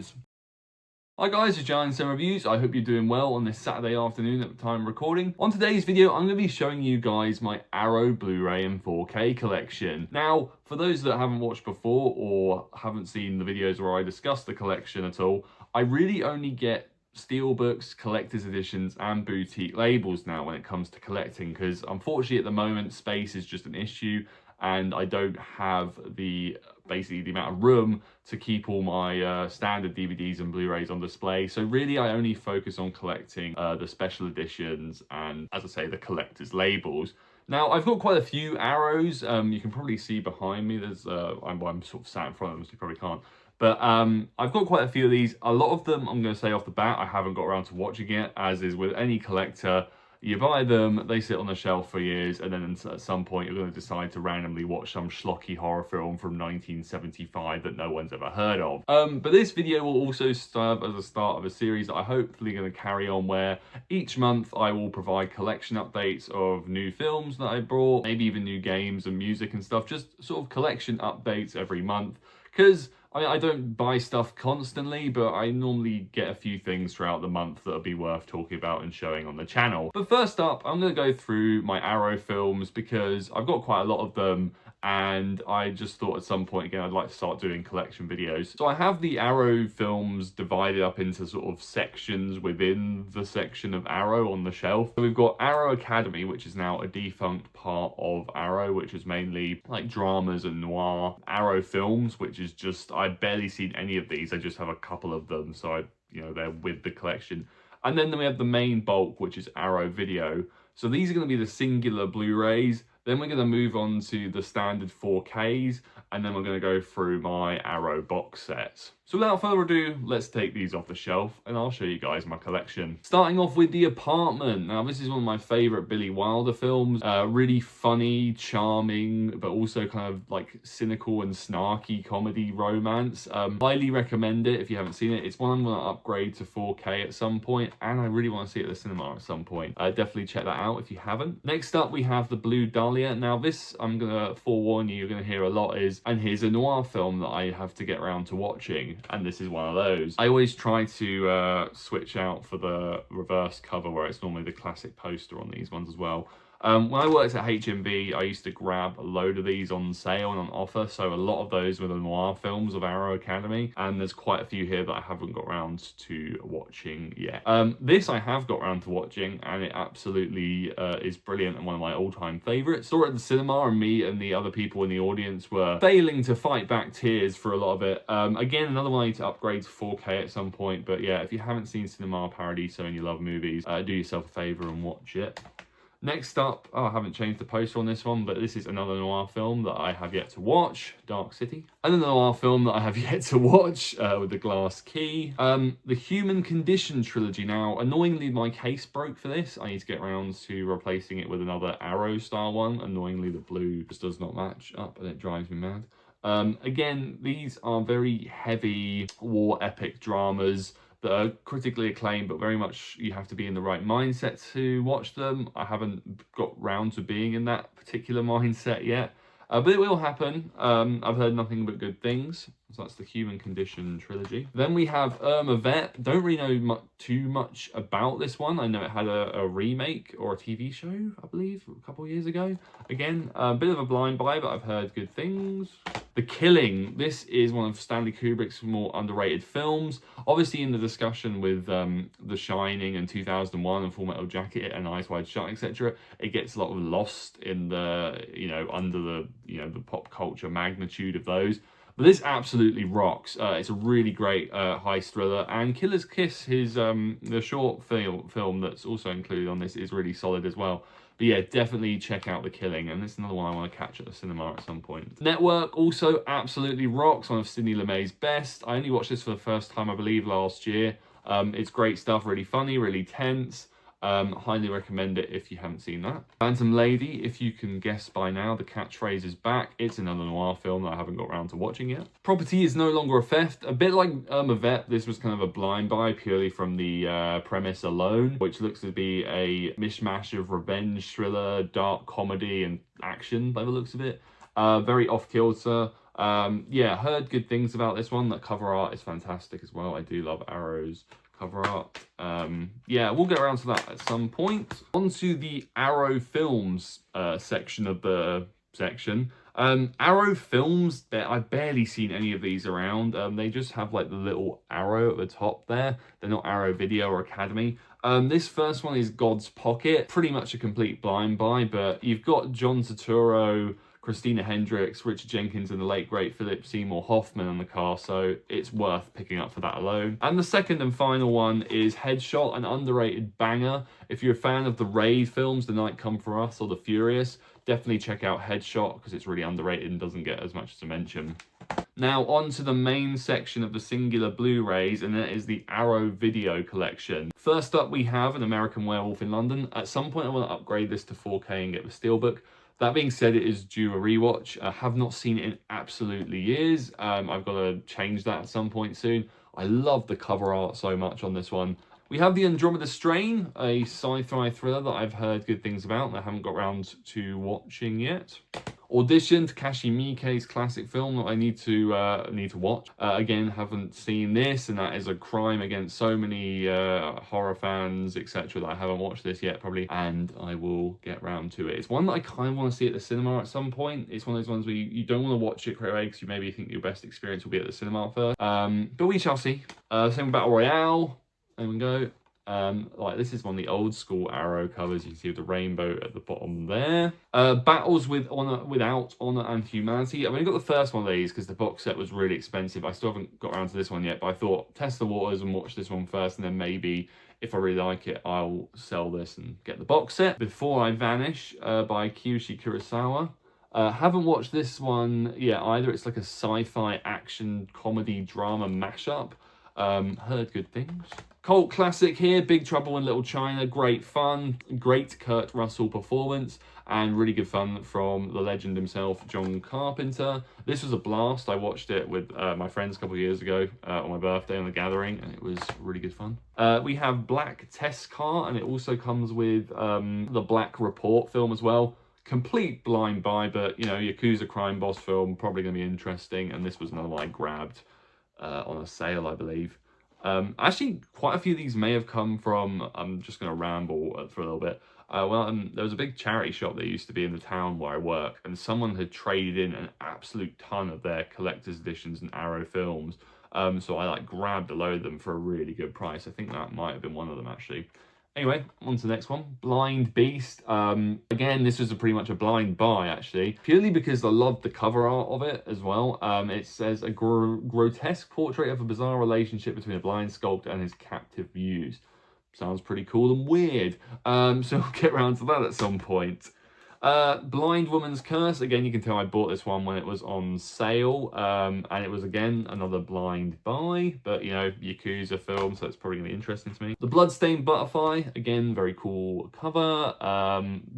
videos. Hi guys, it's Giant Reviews. I hope you're doing well on this Saturday afternoon at the time of recording. On today's video, I'm going to be showing you guys my Arrow Blu-ray and 4K collection. Now, for those that haven't watched before or haven't seen the videos where I discuss the collection at all, I really only get steelbooks, collector's editions and boutique labels now when it comes to collecting, because unfortunately at the moment space is just an issue and I don't have basically the amount of room to keep all my standard DVDs and Blu-rays on display. So really I only focus on collecting the special editions and, as I say, the collector's labels. Now, I've got quite a few Arrows. You can probably see behind me, there's I'm sort of sat in front of them, so you probably can't. But I've got quite a few of these. A lot of them, I'm going to say off the bat, I haven't got around to watching yet, as is with any collector. You buy them, they sit on the shelf for years, and then at some point you're going to decide to randomly watch some schlocky horror film from 1975 that no one's ever heard of. But this video will also serve as a start of a series that I'm hopefully going to carry on, where each month I will provide collection updates of new films that I brought, maybe even new games and music and stuff, just sort of collection updates every month. Because I don't buy stuff constantly, but I normally get a few things throughout the month that'll be worth talking about and showing on the channel. But first up, I'm going to go through my Arrow films because I've got quite a lot of them, and I just thought at some point, again, I'd like to start doing collection videos. So I have the Arrow films divided up into sort of sections within the section of Arrow on the shelf. So we've got Arrow Academy, which is now a defunct part of Arrow, which is mainly like dramas and noir. Arrow Films, which is just, I've barely seen any of these. I just have a couple of them, so they're with the collection. And then we have the main bulk, which is Arrow Video. So these are going to be the singular Blu-rays. Then we're going to move on to the standard 4Ks, and then we're going to go through my Arrow box sets. So without further ado, let's take these off the shelf and I'll show you guys my collection. Starting off with The Apartment. Now, this is one of my favourite Billy Wilder films. Really funny, charming, but also kind of like cynical and snarky comedy romance. Highly recommend it if you haven't seen it. It's one I'm going to upgrade to 4K at some point, and I really want to see it at the cinema at some point. Definitely check that out if you haven't. Next up, we have The Blue Dahlia. Now, this, I'm going to forewarn you, you're going to hear a lot is, and here's a noir film that I have to get around to watching. And this is one of those. I always try to switch out for the reverse cover, where it's normally the classic poster on these ones as well. When I worked at HMV, I used to grab a load of these on sale and on offer, so a lot of those were the noir films of Arrow Academy, and there's quite a few here that I haven't got around to watching yet. This I have got around to watching, and it absolutely is brilliant and one of my all-time favourites. Saw it at the cinema, and me and the other people in the audience were failing to fight back tears for a lot of it. Again, another one I need to upgrade to 4K at some point, but yeah, if you haven't seen Cinema Paradiso and you love movies, do yourself a favour and watch it. Next up, I haven't changed the poster on this one, but this is another noir film that I have yet to watch, Dark City. Another noir film that I have yet to watch, with the Glass Key. The Human Condition trilogy. Now, annoyingly, my case broke for this. I need to get around to replacing it with another Arrow style one. Annoyingly, the blue just does not match up, and it drives me mad. Again, these are very heavy war epic dramas that are critically acclaimed, but very much you have to be in the right mindset to watch them. I haven't got round to being in that particular mindset yet, but it will happen. I've heard nothing but good things. So that's the Human Condition trilogy. Then we have Irma Vep. Don't really know too much about this one. I know it had a remake or a TV show, I believe, a couple of years ago. Again, a bit of a blind buy, but I've heard good things. The Killing. This is one of Stanley Kubrick's more underrated films. Obviously, in the discussion with The Shining and 2001 and Full Metal Jacket and Eyes Wide Shut, etc., it gets a lot of lost in the, under the, the pop culture magnitude of those. But this absolutely rocks. It's a really great heist thriller, and Killer's Kiss, the short film that's also included on this, is really solid as well. But yeah, definitely check out The Killing, and this is another one I want to catch at the cinema at some point. Network also absolutely rocks, one of Sidney Lumet's best. I only watched this for the first time, I believe, last year. It's great stuff, really funny, really tense. Highly recommend it if you haven't seen that. Phantom Lady, if you can guess by now, the catchphrase is back. It's another noir film that I haven't got around to watching yet. Property is no longer a theft. A bit like Irma Vep, this was kind of a blind buy purely from the premise alone, which looks to be a mishmash of revenge thriller, dark comedy, and action by the looks of it. Very off-kilter. Yeah, heard good things about this one. The cover art is fantastic as well. I do love Arrow's cover art. Yeah, we'll get around to that at some point. On to the Arrow Films section of the section. Arrow Films, I've barely seen any of these around. They just have like the little arrow at the top there. They're not Arrow Video or Academy. This first one is God's Pocket. Pretty much a complete blind buy, but you've got John Turturro, Christina Hendricks, Richard Jenkins, and the late great Philip Seymour Hoffman on the cast, so it's worth picking up for that alone. And the second and final one is Headshot, an underrated banger. If you're a fan of the Raid films, The Night Come For Us or The Furious, definitely check out Headshot because it's really underrated and doesn't get as much as a mention. Now on to the main section of the singular Blu-rays, and that is the Arrow Video Collection. First up we have An American Werewolf in London. At some point I want to upgrade this to 4K and get the Steelbook. That being said, it is due a rewatch. I have not seen it in absolutely years. I've got to change that at some point soon. I love the cover art so much on this one. We have The Andromeda Strain, a sci-fi thriller that I've heard good things about and I haven't got around to watching yet. Audition, Takashi Miike's classic film that I need to watch. Again, haven't seen this, and that is a crime against so many horror fans, etc. that I haven't watched this yet, probably, and I will get round to it. It's one that I kind of want to see at the cinema at some point. It's one of those ones where you don't want to watch it straight away because you maybe think your best experience will be at the cinema first. But we shall see. Same with Battle Royale. There we go. Like this is one of the old school Arrow covers. You can see with the rainbow at the bottom there. Battles with Honor, Without Honor and Humanity. I've only got the first one of these because the box set was really expensive. I still haven't got around to this one yet, but I thought test the waters and watch this one first, and then maybe if I really like it, I'll sell this and get the box set. Before I Vanish by Kiyoshi Kurosawa. Haven't watched this one yet either. It's like a sci-fi action comedy drama mashup. Heard good things. Cult classic here, Big Trouble in Little China. Great fun, great Kurt Russell performance, and really good fun from the legend himself, John Carpenter. This was a blast. I watched it with my friends a couple of years ago on my birthday on The Gathering, and it was really good fun. We have Black Test Car, and it also comes with the Black Report film as well. Complete blind buy, but you know, Yakuza crime boss film, probably going to be interesting, and this was another one I grabbed on a sale, I believe. Actually, quite a few of these may have come from, I'm just going to ramble for a little bit. There was a big charity shop that used to be in the town where I work, and someone had traded in an absolute ton of their collector's editions and Arrow films. So I grabbed a load of them for a really good price. I think that might have been one of them actually. Anyway, on to the next one. Blind Beast. Again, this was pretty much a blind buy, actually. Purely because I loved the cover art of it as well. It says, a grotesque portrait of a bizarre relationship between a blind sculptor and his captive muse. Sounds pretty cool and weird. So we'll get around to that at some point. Blind Woman's Curse. Again, you can tell I bought this one when it was on sale. And it was, again, another blind buy. But, you know, Yakuza film, so it's probably going to be interesting to me. The Bloodstained Butterfly. Again, very cool cover.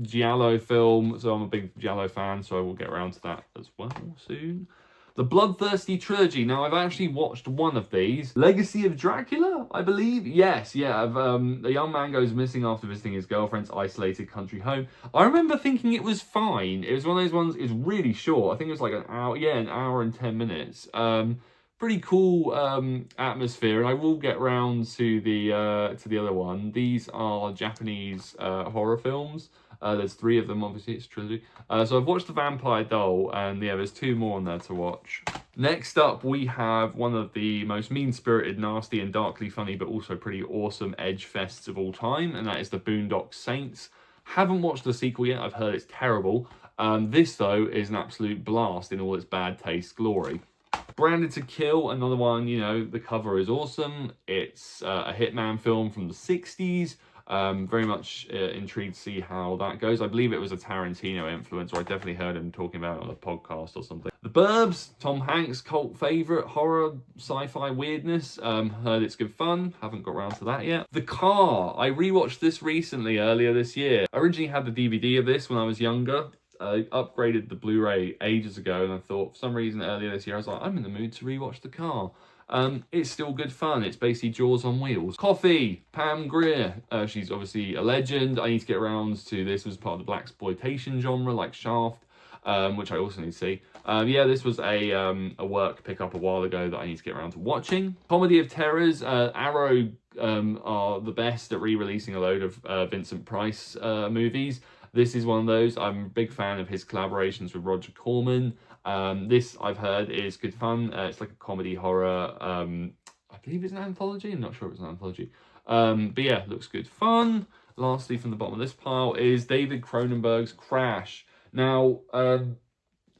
Giallo film. So I'm a big Giallo fan, so I will get around to that as well soon. The Bloodthirsty Trilogy. Now, I've actually watched one of these. Legacy of Dracula, I believe. Yes, yeah. A young man goes missing after visiting his girlfriend's isolated country home. I remember thinking it was fine. It was one of those ones, it's really short. I think it was like an hour, yeah, an hour and 10 minutes. Pretty cool atmosphere, and I will get round to the other one. These are Japanese horror films. There's 3 of them, obviously, it's a trilogy. So I've watched The Vampire Doll, and yeah, there's 2 more on there to watch. Next up, we have one of the most mean-spirited, nasty, and darkly funny, but also pretty awesome edge fests of all time, and that is The Boondock Saints. Haven't watched the sequel yet, I've heard it's terrible. This, though, is an absolute blast in all its bad taste glory. Branded to Kill, another one, you know, the cover is awesome. It's a Hitman film from the 60s. Very much intrigued to see how that goes. I believe it was a Tarantino influence, or I definitely heard him talking about it on a podcast or something. The Burbs, Tom Hanks, cult favourite, horror, sci-fi weirdness. Heard it's good fun. Haven't got around to that yet. The Car. I rewatched this recently, earlier this year. I originally had the DVD of this when I was younger. I upgraded the Blu-ray ages ago, and I thought for some reason earlier this year I was like, I'm in the mood to rewatch The Car. It's still good fun. It's basically Jaws on wheels. Coffee, Pam Grier. She's obviously a legend. I need to get around to this as part of the blaxploitation genre, like Shaft. which I also need to see. Yeah, this was a work pickup a while ago that I need to get around to watching. Comedy of Terrors, Arrow are the best at re-releasing a load of Vincent Price movies. This is one of those. I'm a big fan of his collaborations with Roger Corman. This, I've heard, is good fun. It's like a comedy horror. I believe it's an anthology. I'm not sure if it's an anthology. But yeah, looks good fun. Lastly, from the bottom of this pile is David Cronenberg's Crash. Now,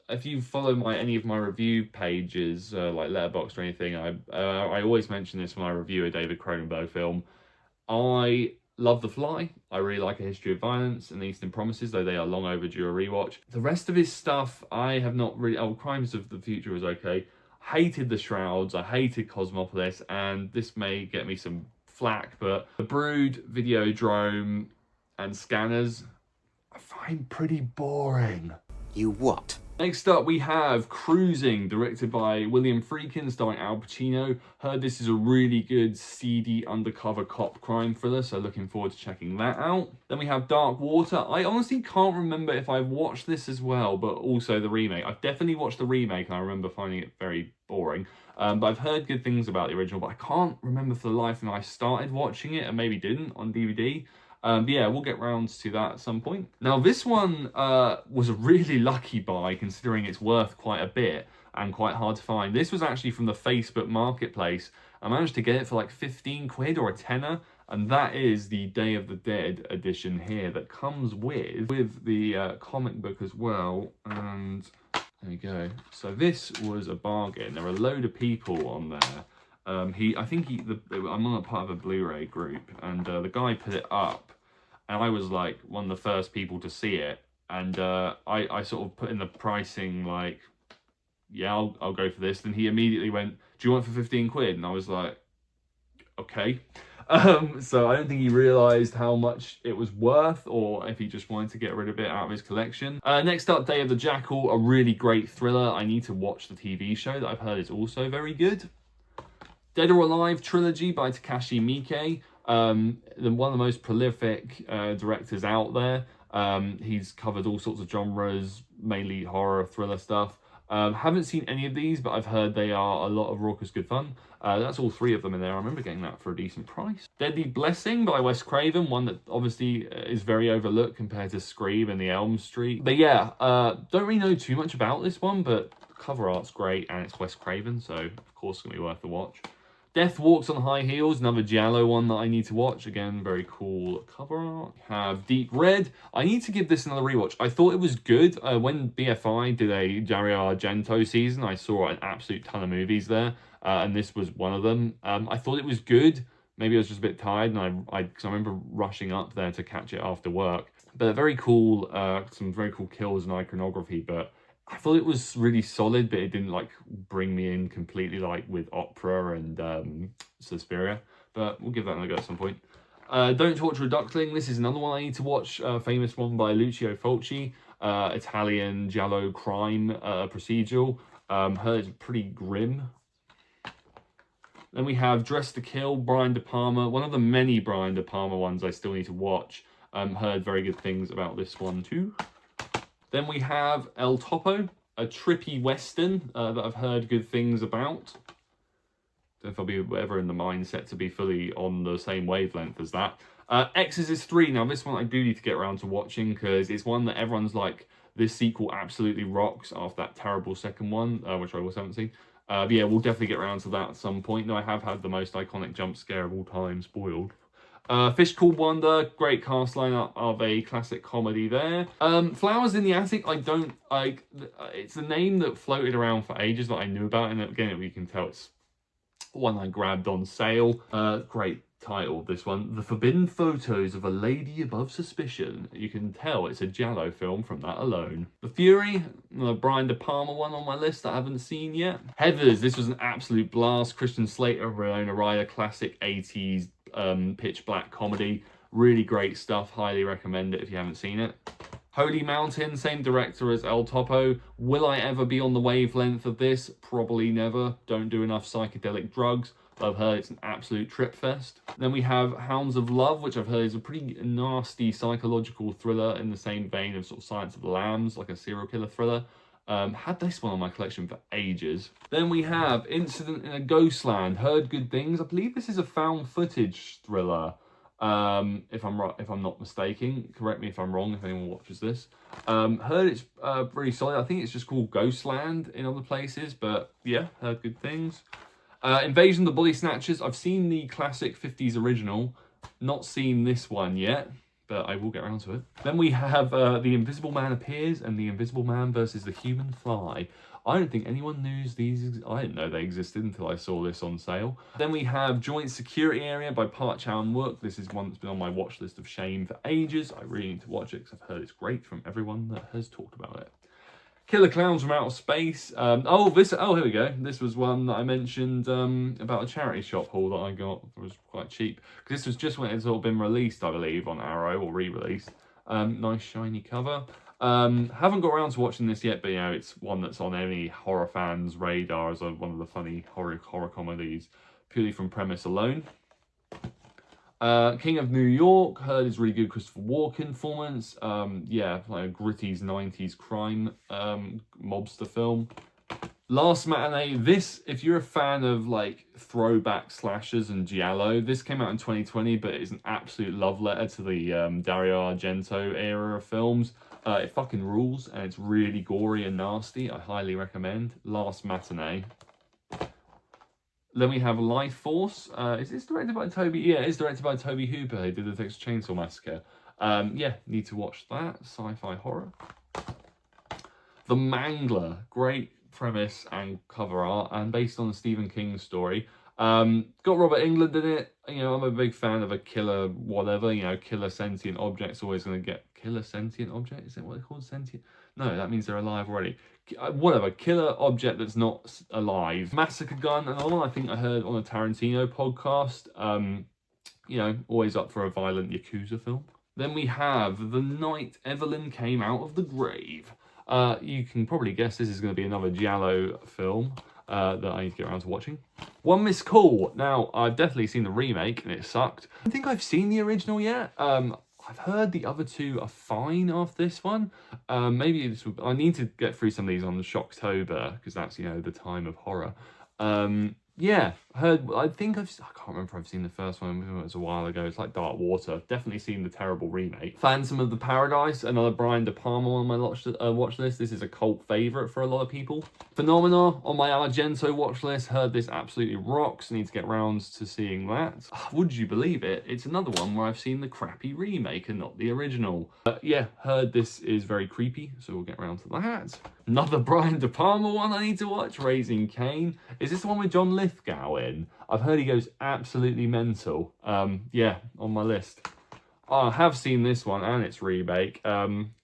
if you follow any of my review pages, like Letterboxd or anything, I always mention this when I review a David Cronenberg film. I love The Fly. I really like A History of Violence and Eastern Promises, though they are long overdue a rewatch. The rest of his stuff, I have not really... Oh, Crimes of the Future was okay. Hated The Shrouds. I hated Cosmopolis, and this may get me some flack, but The Brood, Videodrome, and Scanners, I find pretty boring. You what? Next up, we have Cruising, directed by William Friedkin, starring Al Pacino. Heard this is a really good, seedy, undercover cop crime thriller, so looking forward to checking that out. Then we have Dark Water. I honestly can't remember if I've watched this as well, but also the remake. I've definitely watched the remake, and I remember finding it very boring. But I've heard good things about the original, but I can't remember for the life of me. I started watching it and maybe didn't on DVD. But yeah, we'll get round to that at some point. Now, this one was a really lucky buy, considering it's worth quite a bit and quite hard to find. This was actually from the Facebook Marketplace. I managed to get it for like 15 quid or a tenner, and that is the Day of the Dead edition here that comes with the comic book as well. And there you go. So this was a bargain. There are a load of people on there. I'm on a part of a Blu-ray group, and the guy put it up, and I was like one of the first people to see it, and I sort of put in the pricing like, yeah, I'll go for this. Then he immediately went, do you want it for 15 quid? And I was like, okay. So I don't think he realised how much it was worth, or if he just wanted to get rid of it out of his collection. Next up, Day of the Jackal, a really great thriller. I need to watch the TV show that I've heard is also very good. Dead or Alive trilogy by Takashi Miike, one of the most prolific directors out there. He's covered all sorts of genres, mainly horror, thriller stuff. Haven't seen any of these, but I've heard they are a lot of raucous good fun. That's all three of them in there. I remember getting that for a decent price. Deadly Blessing by Wes Craven, one that obviously is very overlooked compared to Scream and the Elm Street. But yeah, don't really know too much about this one, but the cover art's great and it's Wes Craven, so of course it's going to be worth the watch. Death Walks on High Heels, another Giallo one that I need to watch. Again, very cool cover art. Have Deep Red. I need to give this another rewatch. I thought it was good. When BFI did a Dario Argento season, I saw an absolute ton of movies there, and this was one of them. I thought it was good. Maybe I was just a bit tired, and because I remember rushing up there to catch it after work. But very cool, some very cool kills and iconography, but I thought it was really solid, but it didn't like bring me in completely like with Opera and Suspiria. But we'll give that another go at some point. Don't Torture a Duckling. This is another one I need to watch. Famous one by Lucio Fulci. Italian giallo crime procedural. Heard it's pretty grim. Then we have Dress to Kill, Brian De Palma. One of the many Brian De Palma ones I still need to watch. Heard very good things about this one too. Then we have El Topo, a trippy western that I've heard good things about. Don't know if I'll be ever in the mindset to be fully on the same wavelength as that. Exorcist 3, now this one I do need to get around to watching because it's one that everyone's like, this sequel absolutely rocks after that terrible second one, which I also haven't seen. But yeah, we'll definitely get around to that at some point. Now I have had the most iconic jump scare of all time spoiled. Fish Called Wanda, great cast lineup of a classic comedy there. Flowers in the Attic, it's a name that floated around for ages that I knew about, and again, you can tell it's one I grabbed on sale. Great title, this one. The Forbidden Photos of a Lady Above Suspicion. You can tell it's a giallo film from that alone. The Fury, the Brian De Palma one on my list that I haven't seen yet. Heathers, this was an absolute blast. Christian Slater, Winona Ryder, classic 80s pitch black comedy. Really great stuff. Highly recommend it if you haven't seen it. Holy Mountain, same director as El Topo. Will I ever be on the wavelength of this? Probably never. Don't do enough psychedelic drugs. I've heard it's an absolute trip fest. Then we have Hounds of Love, which I've heard is a pretty nasty psychological thriller in the same vein of sort of Silence of the Lambs, like a serial killer thriller. Had this one on my collection for ages. Then we have Incident in a Ghostland. Heard good things. I believe this is a found footage thriller. If I'm not mistaken, correct me if I'm wrong. If anyone watches this, heard it's really solid. I think it's just called Ghostland in other places, but yeah, heard good things. Invasion of the Body Snatchers. I've seen the classic 50s original, not seen this one yet, but I will get around to it. Then we have The Invisible Man Appears and The Invisible Man versus the Human Fly. I don't think anyone knew these. I didn't know they existed until I saw this on sale. Then we have Joint Security Area by Park Chan-wook. This is one that's been on my watch list of shame for ages. I really need to watch it because I've heard it's great from everyone that has talked about it. Killer Clowns from Outer Space. Oh, here we go. This was one that I mentioned about a charity shop haul that I got. It was quite cheap. Because this was just when it's all been released, I believe, on Arrow, or re-released. Nice shiny cover. Haven't got around to watching this yet, but you know, it's one that's on any horror fan's radar as one of the funny horror comedies, purely from premise alone. King of New York, heard is really good Christopher Walken performance. Yeah, like a gritty 90s crime mobster film. Last Matinee, this, if you're a fan of like throwback slashers and giallo, this came out in 2020, but it's an absolute love letter to the Dario Argento era of films. It fucking rules, and it's really gory and nasty. I highly recommend Last Matinee. Then we have Life Force. Is this directed by Toby? Yeah, it's directed by Toby Hooper. He did the Texas Chainsaw Massacre. Yeah, need to watch that. Sci-fi horror. The Mangler. Great premise and cover art, and based on the Stephen King story. Got Robert Englund in it. You know, I'm a big fan of a killer whatever. You know, killer sentient object's always going to get... Killer sentient object? Is that what they're called? Sentient? No, that means they're alive already. Whatever, killer object that's not alive. Massacre Gun, another one I think I heard on a Tarantino podcast. You know, always up for a violent Yakuza film. Then we have The Night Evelyn Came Out of the Grave. You can probably guess this is going to be another giallo film that I need to get around to watching. One Missed Call. Now, I've definitely seen the remake and it sucked. I don't think I've seen the original yet. I've heard the other two are fine after this one. Maybe this will, I need to get through some of these on the Shocktober, because that's, you know, the time of horror. Yeah, heard. I can't remember if I've seen the first one. It was a while ago. It's like Dark Water. Definitely seen the terrible remake. Phantom of the Paradise, another Brian De Palma on my watch list. This is a cult favorite for a lot of people. Phenomena on my Argento watch list. Heard this absolutely rocks. Need to get round to seeing that. Would you believe it? It's another one where I've seen the crappy remake and not the original. Yeah, heard this is very creepy, so we'll get round to that. Another Brian De Palma one I need to watch, Raising Cain. Is this the one with John Lithgow in? I've heard he goes absolutely mental. Yeah, on my list. I have seen this one and its remake.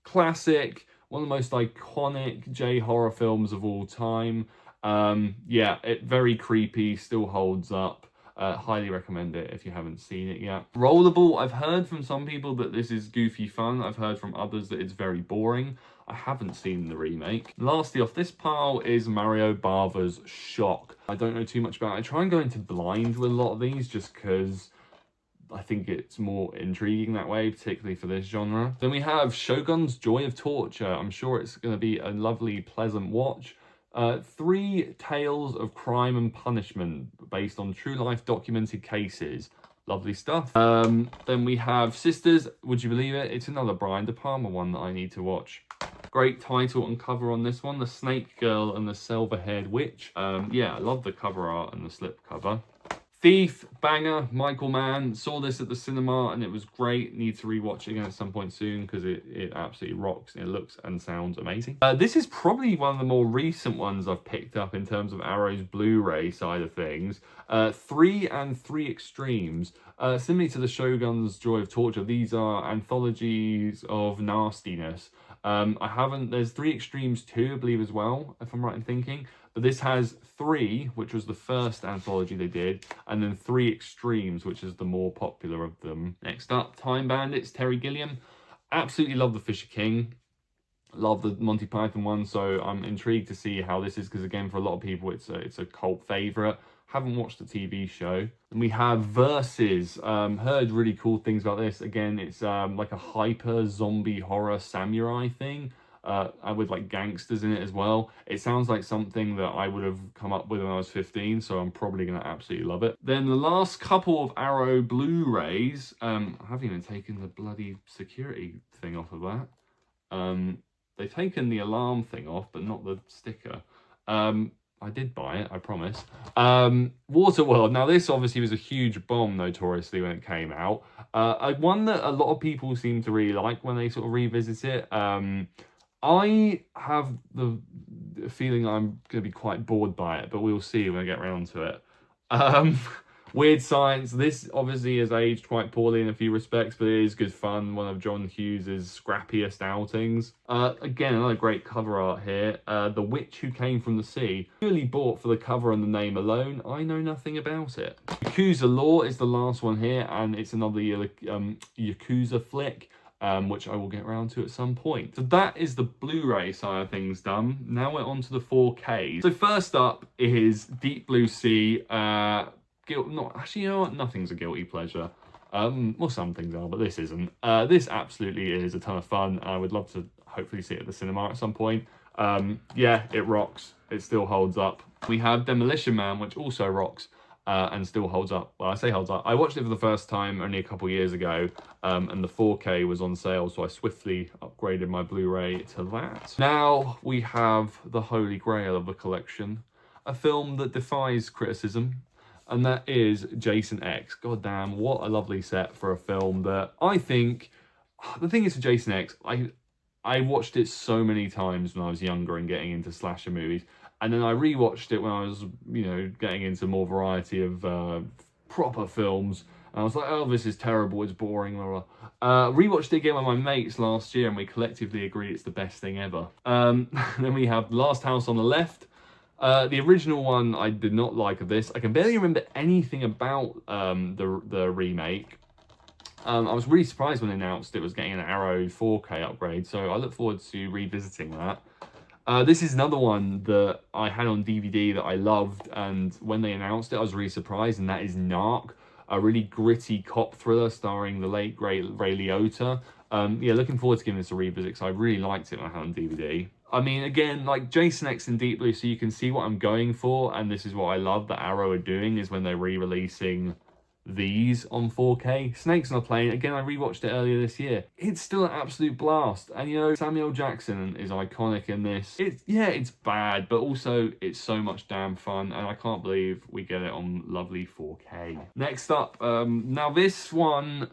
Classic, one of the most iconic J-horror films of all time. Yeah, very creepy, still holds up. Highly recommend it if you haven't seen it yet. Rollerball, I've heard from some people that this is goofy fun. I've heard from others that it's very boring. I haven't seen the remake. Lastly off this pile is Mario Bava's Shock. I don't know too much about it. I try and go into blind with a lot of these just because I think it's more intriguing that way, particularly for this genre. Then we have Shogun's Joy of Torture. I'm sure it's going to be a lovely, pleasant watch. 3 tales of crime and punishment based on true life documented cases. Lovely stuff. Then we have Sisters. Would you believe it? It's another Brian De Palma one that I need to watch. Great title and cover on this one. The Snake Girl and the Silver-Haired Witch. Yeah, I love the cover art and the slip cover. Thief, banger, Michael Mann. Saw this at the cinema and it was great. Need to rewatch it again at some point soon because it absolutely rocks. It looks and sounds amazing. This is probably one of the more recent ones I've picked up in terms of Arrow's Blu-ray side of things. 3 and 3 Extremes. Similarly to the Shogun's Joy of Torture, these are anthologies of nastiness. There's 3 Extremes 2, I believe, as well, if I'm right in thinking. But this has 3, which was the first anthology they did, and then 3 Extremes, which is the more popular of them. Next up, Time Bandits, Terry Gilliam. Absolutely love The Fisher King. Love the Monty Python one, so I'm intrigued to see how this is, because again, for a lot of people, it's a cult favorite. Haven't watched the TV show. And we have Versus. Heard really cool things about this. Again, it's like a hyper zombie horror samurai thing. With like gangsters in it as well. It sounds like something that I would have come up with when I was 15, so I'm probably going to absolutely love it. Then the last couple of Arrow Blu-rays, I haven't even taken the bloody security thing off of that. They've taken the alarm thing off, but not the sticker. I did buy it, I promise. Waterworld. Now, this obviously was a huge bomb, notoriously, when it came out. One that a lot of people seem to really like when they sort of revisit it. I have the feeling I'm going to be quite bored by it, but we'll see when I get around to it. Weird Science. This obviously has aged quite poorly in a few respects, but it is good fun. One of John Hughes' scrappiest outings. Again, another great cover art here. The Witch Who Came from the Sea. Purely bought for the cover and the name alone. I know nothing about it. Yakuza Law is the last one here, and it's another Yakuza flick. Which I will get around to at some point. So that is the Blu-ray side of things done. Now we're on to the 4K. So first up is Deep Blue Sea. Actually, you know what? Nothing's a guilty pleasure. Well, some things are, but this isn't. This absolutely is a ton of fun. I would love to hopefully see it at the cinema at some point. Yeah, it rocks. It still holds up. We have Demolition Man, which also rocks. And still holds up. Well, I say holds up. I watched it for the first time only a couple years ago, and the 4K was on sale, so I swiftly upgraded my Blu-ray to that. Now we have the holy grail of the collection, a film that defies criticism, and that is Jason X. God damn, what a lovely set for a film that I think... The thing is, for Jason X, I watched it so many times when I was younger and getting into slasher movies. And then I rewatched it when I was, you know, getting into more variety of proper films. And I was like, oh, this is terrible, it's boring, blah, blah. Rewatched it again with my mates last year, and we collectively agreed it's the best thing ever. Then we have Last House on the Left. The original one I did not like of this. I can barely remember anything about the remake. I was really surprised when they announced it was getting an Arrow 4K upgrade, so I look forward to revisiting that. This is another one that I had on DVD that I loved, and when they announced it, I was really surprised, and that is Narc, a really gritty cop thriller starring the late, great Ray Liotta. Yeah, looking forward to giving this a revisit, because I really liked it when I had it on DVD. I mean, again, like Jason X and Deep Blue, so you can see what I'm going for, and this is what I love that Arrow are doing, is when they're re-releasing these on 4K. Snakes on a Plane, again, I rewatched it earlier this year. It's still an absolute blast. And you know, Samuel Jackson is iconic in this. It's bad, but also it's so much damn fun, and I can't believe we get it on lovely 4K. Next up, now this one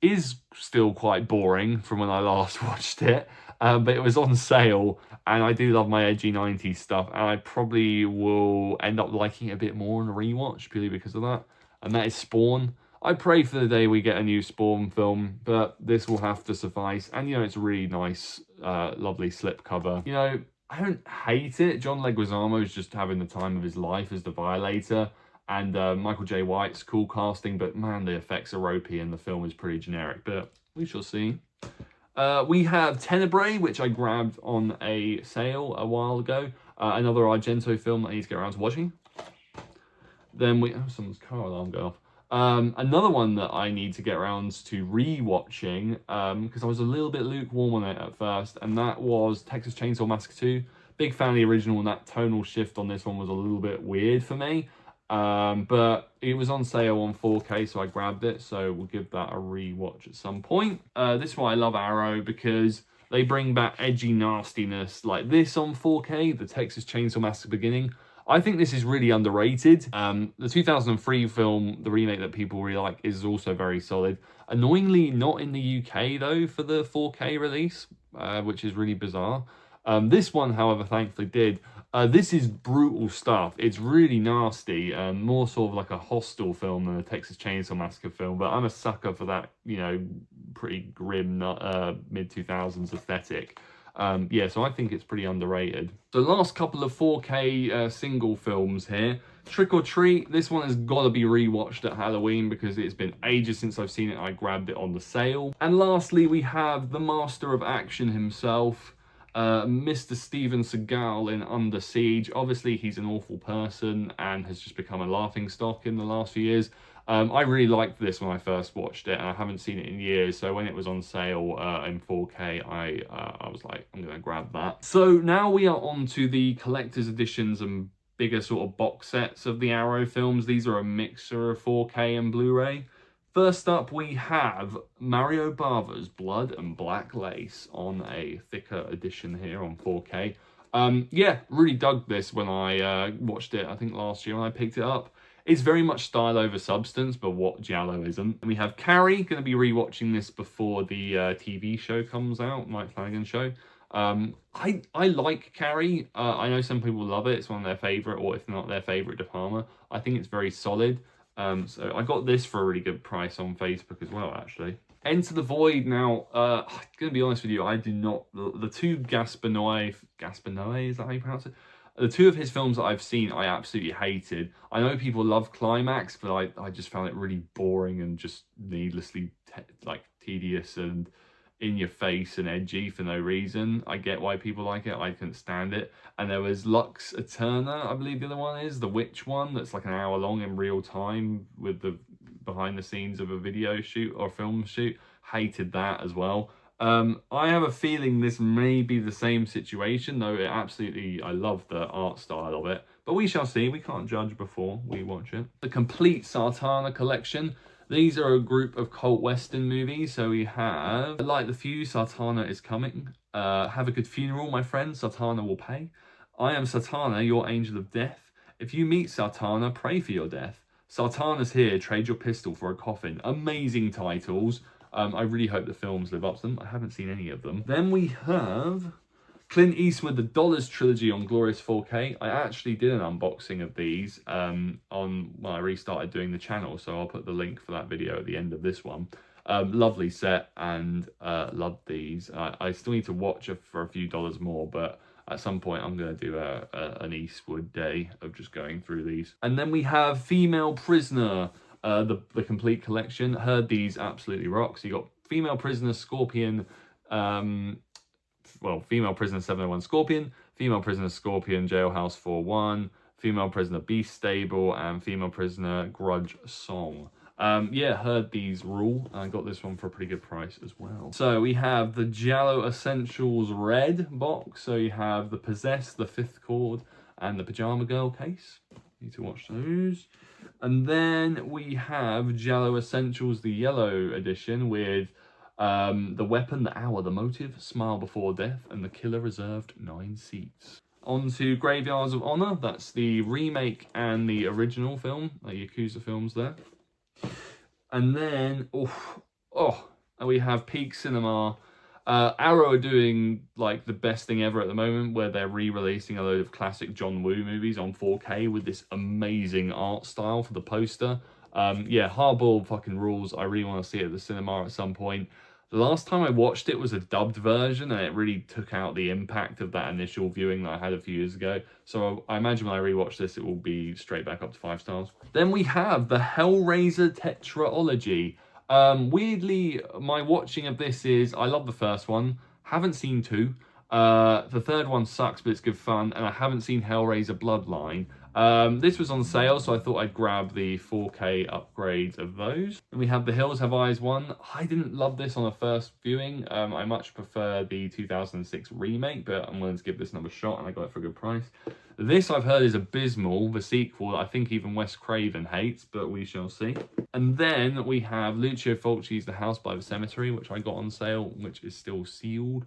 is still quite boring from when I last watched it, but it was on sale, and I do love my edgy 90s stuff, and I probably will end up liking it a bit more on a rewatch purely because of that. And that is Spawn. I pray for the day we get a new Spawn film, but this will have to suffice. And, you know, it's a really nice, lovely slipcover. You know, I don't hate it. John Leguizamo is just having the time of his life as the Violator. And Michael J. White's cool casting, but man, the effects are ropey and the film is pretty generic. But we shall see. We have Tenebrae, which I grabbed on a sale a while ago. Another Argento film that I need to get around to watching. Then we... Oh, someone's car alarm go off. Another one that I need to get around to re-watching, because I was a little bit lukewarm on it at first, and that was Texas Chainsaw Massacre 2. Big fan of the original, and that tonal shift on this one was a little bit weird for me. But it was on sale on 4K, so I grabbed it, so we'll give that a re-watch at some point. This is why I love Arrow, because they bring back edgy nastiness like this on 4K, the Texas Chainsaw Massacre Beginning. I think this is really underrated. The 2003 film, the remake that people really like, is also very solid. Annoyingly, not in the UK, though, for the 4K release, which is really bizarre. This one, however, thankfully did. This is brutal stuff. It's really nasty, more sort of like a Hostel film than a Texas Chainsaw Massacre film, but I'm a sucker for that, you know, pretty grim mid-2000s aesthetic. Yeah, so I think it's pretty underrated. The last couple of 4K single films here. Trick or Treat, this one has got to be rewatched at Halloween because it's been ages since I've seen it. I grabbed it on the sale. And lastly, we have the master of action himself, Mr. Steven Seagal in Under Siege. Obviously, he's an awful person and has just become a laughingstock in the last few years. I really liked this when I first watched it, and I haven't seen it in years. So when it was on sale in 4K, I was like, I'm gonna grab that. So now we are on to the collector's editions and bigger sort of box sets of the Arrow films. These are a mixture of 4K and Blu-ray. First up, we have Mario Bava's Blood and Black Lace on a thicker edition here on 4K. Yeah, really dug this when I watched it, I think last year when I picked it up. It's very much style over substance, but what Giallo isn't. And we have Carrie, going to be rewatching this before the TV show comes out, Mike Flanagan show. I like Carrie. I know some people love it. It's one of their favourite, or if not their favourite, De Palma. I think it's very solid. So I got this for a really good price on Facebook as well, actually. Enter the Void now. I'm going to be honest with you, I do not... The two Gaspinoy, is that how you pronounce it? The two of his films that I've seen, I absolutely hated. I know people love Climax, but I just found it really boring and just needlessly tedious and in your face and edgy for no reason. I get why people like it. I couldn't stand it. And there was Lux Eterna, I believe the other one is, the witch one, that's like an hour long in real time with the behind the scenes of a video shoot or film shoot. Hated that as well. I have a feeling this may be the same situation, though I love the art style of it. But we shall see. We can't judge before we watch it. The complete Sartana collection. These are a group of cult western movies. So we have Light the Fuse, Sartana is coming. Have a Good Funeral, my friend, Sartana will pay. I Am Sartana, your angel of death. If you meet Sartana, pray for your death. Sartana's here, trade your pistol for a coffin. Amazing titles. I really hope the films live up to them. I haven't seen any of them. Then we have Clint Eastwood, the Dollars trilogy on Glorious 4K. I actually did an unboxing of these when I restarted doing the channel, so I'll put the link for that video at the end of this one. Lovely set, and loved these. I still need to watch it for a few dollars more, but at some point I'm going to do an Eastwood day of just going through these. And then we have Female Prisoner, the complete collection. Heard these absolutely rock. So you got Female Prisoner, Scorpion, Female Prisoner 701 Scorpion, Female Prisoner Scorpion Jailhouse 4-1, Female Prisoner Beast Stable, and Female Prisoner Grudge Song. Yeah, heard these rule. I got this one for a pretty good price as well. So we have the Giallo Essentials Red box. So you have the Possessed, the Fifth Chord, and the Pajama Girl case. Need to watch those. And then we have Giallo Essentials, the Yellow edition, with The Weapon, The Hour, The Motive, Smile Before Death, and The Killer Reserved 9 seats. On to Graveyards of Honor. That's the remake and the original film, the Yakuza films there. And then, we have Peak Cinema. Arrow are doing like the best thing ever at the moment, where they're re-releasing a load of classic John Woo movies on 4K with this amazing art style for the poster. Yeah, Hardball fucking rules. I really want to see it at the cinema at some point. The last time I watched it was a dubbed version, and it really took out the impact of that initial viewing that I had a few years ago. So I imagine when I rewatch this, it will be straight back up to 5 stars. Then we have the Hellraiser Tetralogy. Weirdly, my watching of this is, I love the first one, haven't seen 2. The third one sucks, but it's good fun, and I haven't seen Hellraiser Bloodline. This was on sale, so I thought I'd grab the 4K upgrades of those. And we have The Hills Have Eyes 1. I didn't love this on a first viewing. I much prefer the 2006 remake, but I'm willing to give this another shot, and I got it for a good price. This I've heard is abysmal, the sequel. I think even Wes Craven hates, but we shall see. And then we have Lucio Fulci's The House by the Cemetery, which I got on sale, which is still sealed.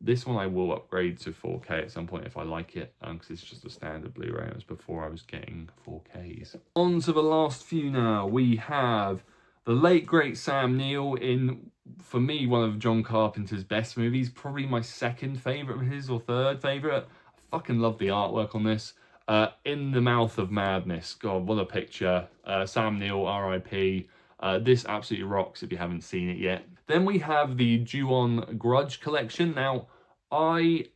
This one I will upgrade to 4K at some point if I like it, because it's just a standard Blu-ray. It was before I was getting 4Ks. On to the last few now. We have the late, great Sam Neill in, for me, one of John Carpenter's best movies. Probably my second favourite of his, or third favourite. I fucking love the artwork on this. In the Mouth of Madness. God, what a picture. Sam Neill, R.I.P. This absolutely rocks if you haven't seen it yet. Then we have the Ju-On Grudge collection. Now, I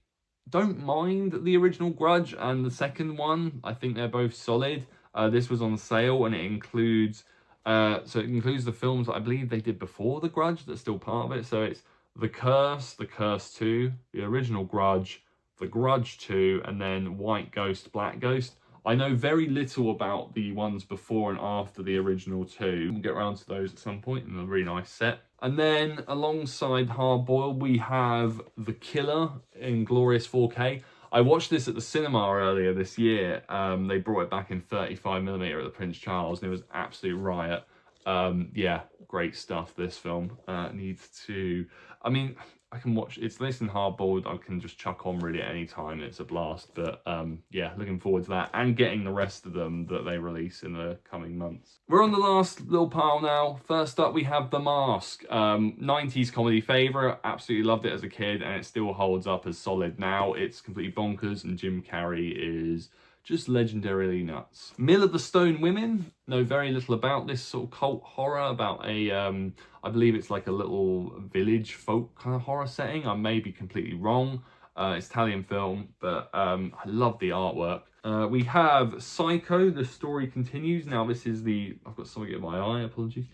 don't mind the original Grudge and the second one. I think they're both solid. This was on sale, and it includes the films that I believe they did before the Grudge that's still part of it. So it's The Curse, The Curse 2, the original Grudge, The Grudge 2, and then White Ghost, Black Ghost. I know very little about the ones before and after the original 2. We'll get around to those at some point in a really nice set. And then alongside Hard Boiled, we have The Killer in glorious 4K. I watched this at the cinema earlier this year. They brought it back in 35mm at the Prince Charles, and it was absolute riot. Yeah, great stuff, this film. Needs to... I mean, I can watch... It's this and Hard Boiled I can just chuck on really at any time. It's a blast. But yeah, looking forward to that and getting the rest of them that they release in the coming months. We're on the last little pile now. First up, we have The Mask. 90s comedy favourite. Absolutely loved it as a kid, and it still holds up as solid now. It's completely bonkers, and Jim Carrey is just legendarily nuts. Mill of the Stone Women. Know very little about this sort of cult horror about a, I believe it's like a little village folk kind of horror setting. I may be completely wrong. It's Italian film, but I love the artwork. We have Psycho, The Story Continues. Now this is the, I've got something in my eye, apologies.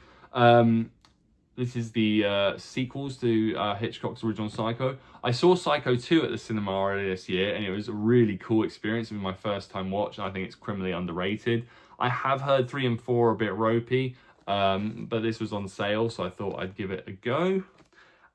This is the sequels to Hitchcock's original Psycho. I saw Psycho 2 at the cinema earlier this year, and it was a really cool experience. It was my first time watch, and I think it's criminally underrated. I have heard 3 and 4 are a bit ropey, but this was on sale, so I thought I'd give it a go.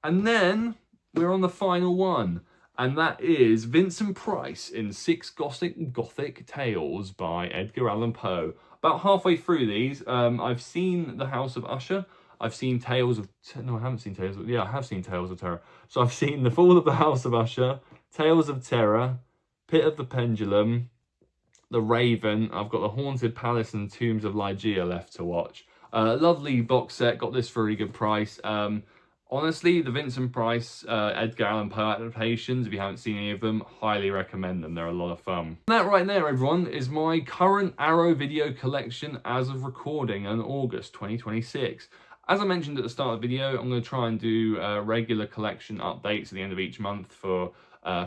And then we're on the final one, and that is Vincent Price in 6 Gothic Tales by Edgar Allan Poe. About halfway through these, I've seen The House of Usher. I've seen Tales of... No, I haven't seen Tales of... Yeah, I have seen Tales of Terror. So I've seen The Fall of the House of Usher, Tales of Terror, Pit of the Pendulum, The Raven. I've got The Haunted Palace and Tombs of Ligeia left to watch. Lovely box set. Got this for a really good price. Honestly, the Vincent Price, Edgar Allan Poe adaptations, if you haven't seen any of them, highly recommend them. They're a lot of fun. That right there, everyone, is my current Arrow video collection as of recording in August 2026. As I mentioned at the start of the video, I'm going to try and do regular collection updates at the end of each month for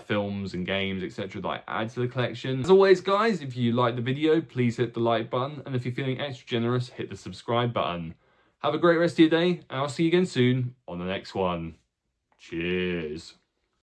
films and games, etc. that I add to the collection. As always, guys, if you like the video, please hit the like button. And if you're feeling extra generous, hit the subscribe button. Have a great rest of your day, and I'll see you again soon on the next one. Cheers.